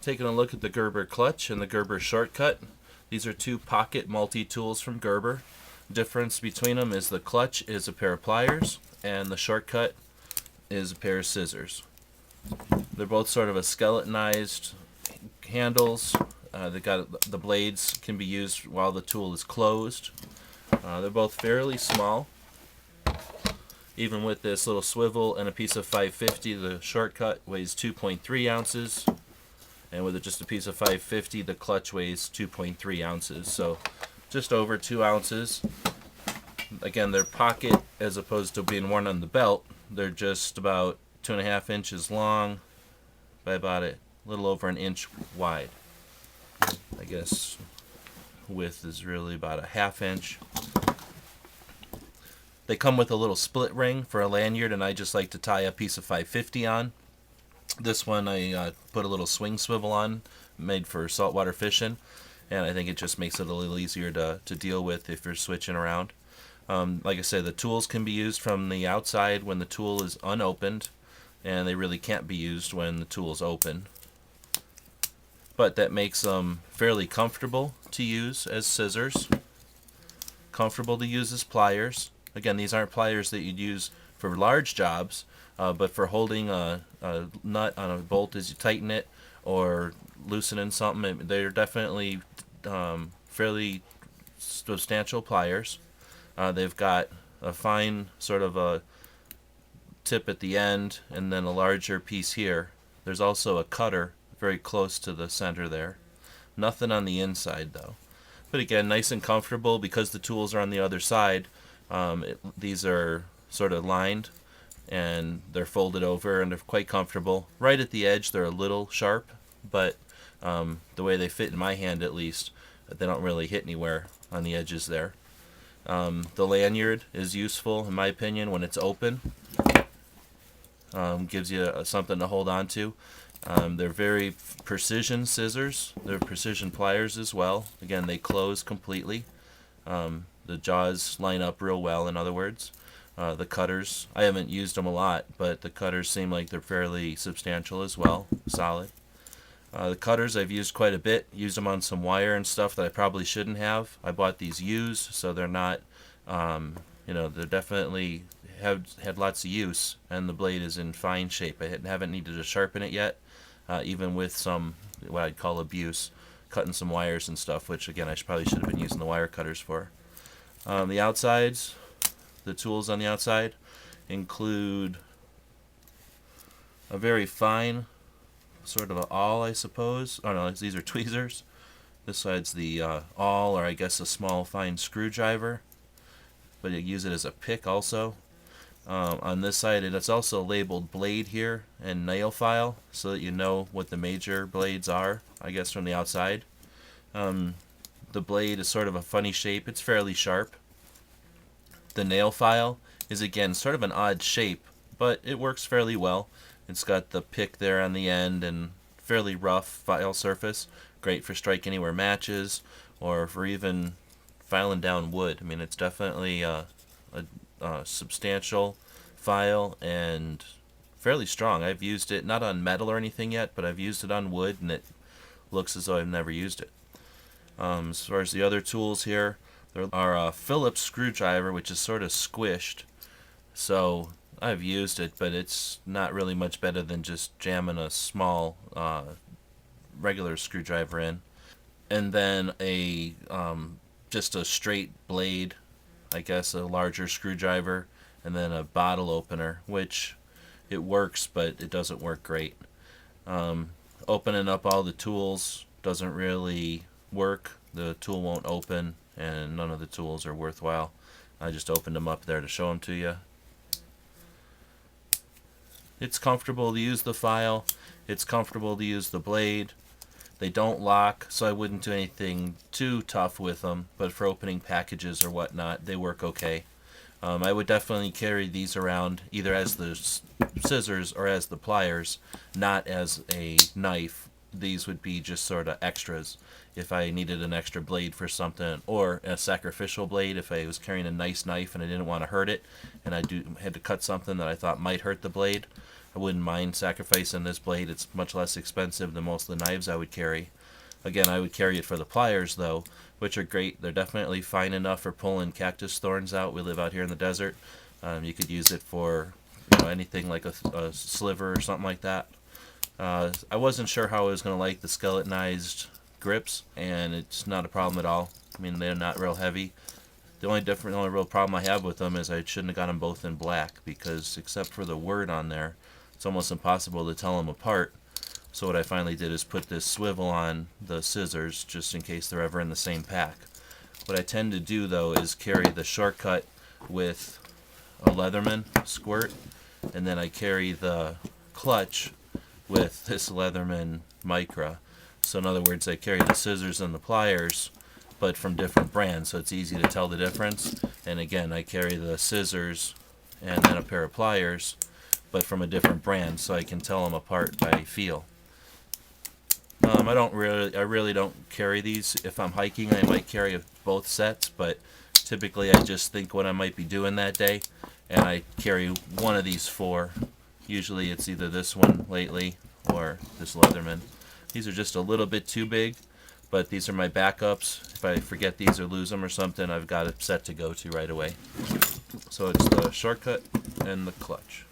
Taking a look at the Gerber Clutch and the Gerber Shortcut. These are two pocket multi-tools from Gerber. Difference between them is the clutch is a pair of pliers and the shortcut is a pair of scissors. They're both sort of a skeletonized handles. They got the blades can be used while the tool is closed. They're both fairly small. Even with this little swivel and a piece of 550, the shortcut weighs 2.3 ounces. And with just a piece of 550, the clutch weighs 2.3 ounces. So just over 2 ounces. Again, they're pocket as opposed to being worn on the belt. They're just about 2.5 inches long by about a little over an inch wide. I guess width is really about a ½ inch. They come with a little split ring for a lanyard, and I just like to tie a piece of 550 on. This one I put a little swing swivel on, made for saltwater fishing, and I think it just makes it a little easier to deal with if you're switching around. Like I said, the tools can be used from the outside when the tool is unopened, and they really can't be used when the tool is open. But that makes them fairly comfortable to use as scissors, comfortable to use as pliers. Again, these aren't pliers that you'd use for large jobs, but for holding a nut on a bolt as you tighten it or loosening something, they're definitely fairly substantial pliers. They've got a fine sort of a tip at the end and then a larger piece here. There's also a cutter very close to the center there. Nothing on the inside though. But again, nice and comfortable because the tools are on the other side. These are sort of lined and they're folded over and they're quite comfortable. Right at the edge they're a little sharp, but the way they fit in my hand at least, they don't really hit anywhere on the edges there. The lanyard is useful in my opinion when it's open. Gives you something to hold on to. They're very precision scissors. They're precision pliers as well. Again, they close completely. The jaws line up real well, in other words. The cutters, I haven't used them a lot, but the cutters seem like they're fairly substantial as well, solid. The cutters I've used quite a bit, used them on some wire and stuff that I probably shouldn't have. I bought these used, so they're not, they're definitely had lots of use, and the blade is in fine shape. I haven't needed to sharpen it yet, even with some, what I'd call abuse, cutting some wires and stuff, which again I probably should have been using the wire cutters for. The outsides, the tools on the outside include a very fine sort of an awl, I suppose. Oh no, these are tweezers. This side's the awl, or I guess a small fine screwdriver, but you use it as a pick also. On this side it's also labeled blade here and nail file so that you know what the major blades are, I guess, from the outside. The blade is sort of a funny shape. It's fairly sharp. The nail file is again sort of an odd shape, but it works fairly well. It's got the pick there on the end and fairly rough file surface. Great for striking anywhere matches or for even filing down wood. I mean, it's definitely a substantial file and fairly strong. I've used it not on metal or anything yet, but I've used it on wood and it looks as though I've never used it. As far as the other tools here, there are a Phillips Screwdriver, which is sort of squished. So I've used it, but it's not really much better than just jamming a small regular screwdriver in. And then just a straight blade, I guess a larger screwdriver, and then a bottle opener, which it works, but it doesn't work great. Opening up all the tools doesn't really work. The tool won't open, and none of the tools are worthwhile. I just opened them up there to show them to you. It's comfortable to use the file. It's comfortable to use the blade. They don't lock, so I wouldn't do anything too tough with them, but for opening packages or whatnot, they work okay. I would definitely carry these around either as the scissors or as the pliers, not as a knife. These would be just sort of extras if I needed an extra blade for something, or a sacrificial blade if I was carrying a nice knife and I didn't want to hurt it and I had to cut something that I thought might hurt the blade. I wouldn't mind sacrificing this blade. It's much less expensive than most of the knives I would carry. Again, I would carry it for the pliers though, which are great. They're definitely fine enough for pulling cactus thorns out. We live out here in the desert. You could use it for anything like a sliver or something like that. I wasn't sure how I was going to like the skeletonized grips, and it's not a problem at all. I mean, they're not real heavy. The only real problem I have with them is I shouldn't have got them both in black, because except for the word on there, it's almost impossible to tell them apart. So what I finally did is put this swivel on the scissors just in case they're ever in the same pack. What I tend to do though is carry the Shortcut with a Leatherman squirt, and then I carry the clutch with this Leatherman Micra. So in other words, I carry the scissors and the pliers, but from different brands, so it's easy to tell the difference. And again, I carry the scissors and then a pair of pliers, but from a different brand, so I can tell them apart by feel. I really don't carry these. If I'm hiking, I might carry both sets, but typically I just think what I might be doing that day, and I carry one of these four. Usually it's either this one lately or this Leatherman. These are just a little bit too big, but these are my backups. If I forget these or lose them or something, I've got a set to go to right away. So it's the Shortcut and the Clutch.